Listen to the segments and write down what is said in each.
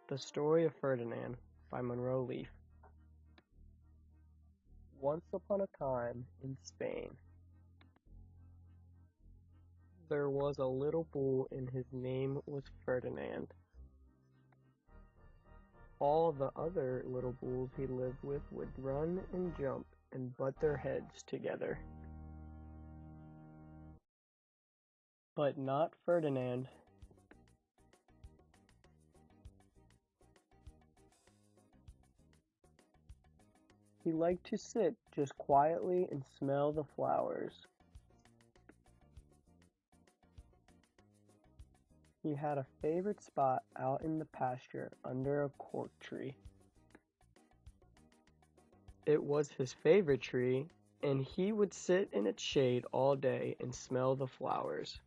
The Story of Ferdinand by Monroe Leaf. Once upon a time in Spain, there was a little bull and his name was Ferdinand. All the other little bulls he lived with would run and jump and butt their heads together. But not Ferdinand. He liked to sit just quietly and smell the flowers. He had a favorite spot out in the pasture under a cork tree. It was his favorite tree, and he would sit in its shade all day and smell the flowers.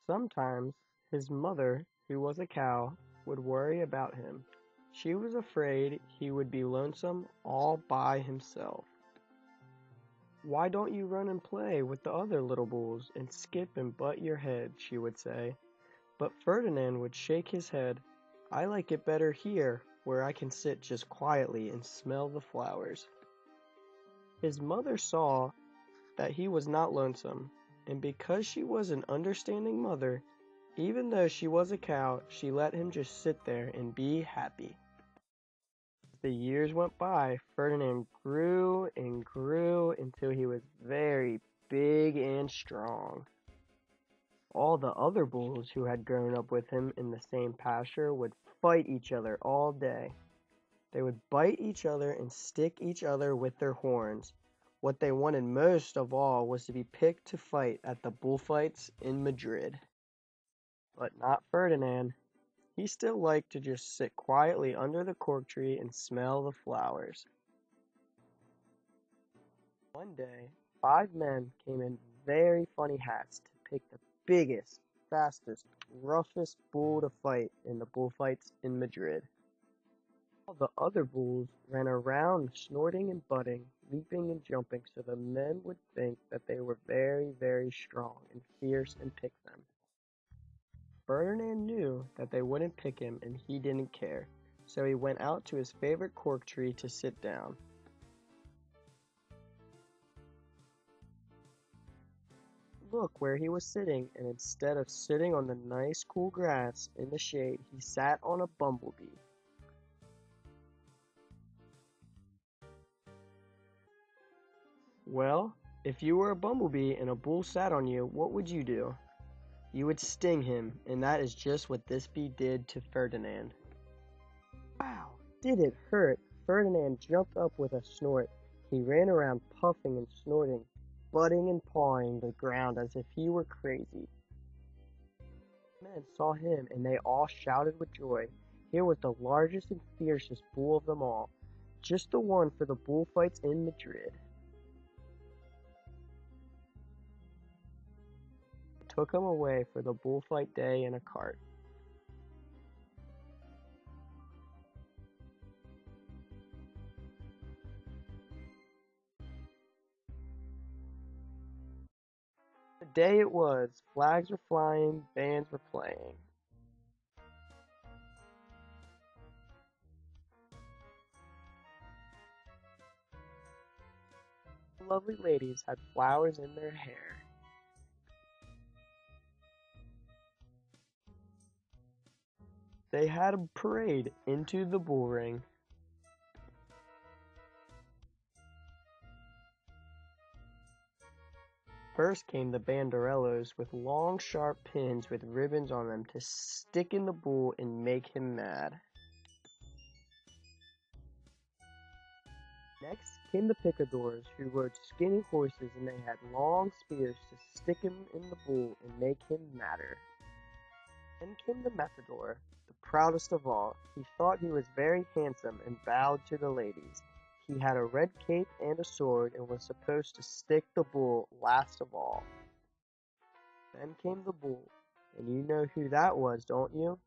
Sometimes his mother, who was a cow, would worry about him. She was afraid he would be lonesome all by himself. "Why don't you run and play with the other little bulls and skip and butt your head?" she would say. But Ferdinand would shake his head. "I like it better here, where I can sit just quietly and smell the flowers." His mother saw that he was not lonesome, and because she was an understanding mother, even though she was a cow, she let him just sit there and be happy. As the years went by, Ferdinand grew and grew until he was very big and strong. All the other bulls who had grown up with him in the same pasture would fight each other all day. They would bite each other and stick each other with their horns. What they wanted most of all was to be picked to fight at the bullfights in Madrid. But not Ferdinand. He still liked to just sit quietly under the cork tree and smell the flowers. One day, 5 men came in very funny hats to pick the biggest, fastest, roughest bull to fight in the bullfights in Madrid. All the other bulls ran around snorting and butting, leaping and jumping so the men would think that they were very, very strong and fierce and pick them. Ferdinand knew that they wouldn't pick him and he didn't care, so he went out to his favorite cork tree to sit down. Look where he was sitting, and instead of sitting on the nice cool grass in the shade, he sat on a bumblebee. Well, if you were a bumblebee and a bull sat on you, what would you do? You would sting him, and that is just what this bee did to Ferdinand. Wow, did it hurt! Ferdinand jumped up with a snort. He ran around puffing and snorting, butting and pawing the ground as if he were crazy. The men saw him, and they all shouted with joy. Here was the largest and fiercest bull of them all, just the one for the bullfights in Madrid. Took him away for the bullfight day in a cart. The day it was, flags were flying, bands were playing. The lovely ladies had flowers in their hair. They had a parade into the bull ring. First came the banderellos with long sharp pins with ribbons on them to stick in the bull and make him mad. Next came the picadors who rode skinny horses and they had long spears to stick him in the bull and make him madder. Then came the matador, the proudest of all. He thought he was very handsome and bowed to the ladies. He had a red cape and a sword and was supposed to stick the bull last of all. Then came the bull, and you know who that was, don't you?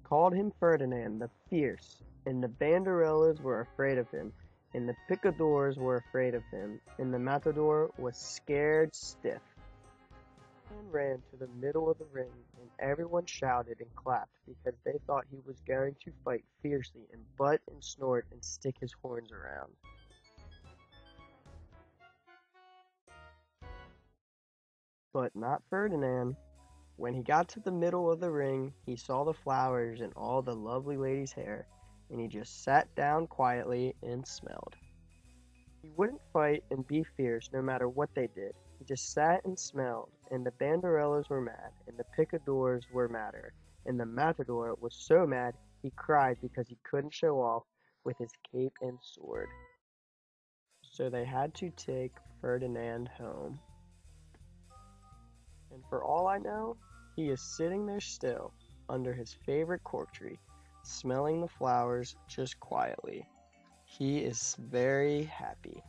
called him Ferdinand the Fierce, and the banderellas were afraid of him, and the picadors were afraid of him, and the matador was scared stiff. Ferdinand ran to the middle of the ring, and everyone shouted and clapped because they thought he was going to fight fiercely and butt and snort and stick his horns around. But not Ferdinand. When he got to the middle of the ring, he saw the flowers and all the lovely ladies' hair, and he just sat down quietly and smelled. He wouldn't fight and be fierce no matter what they did. He just sat and smelled, and the banderellas were mad, and the picadors were madder, and the matador was so mad he cried because he couldn't show off with his cape and sword. So they had to take Ferdinand home. And for all I know, he is sitting there still, under his favorite cork tree, smelling the flowers just quietly. He is very happy.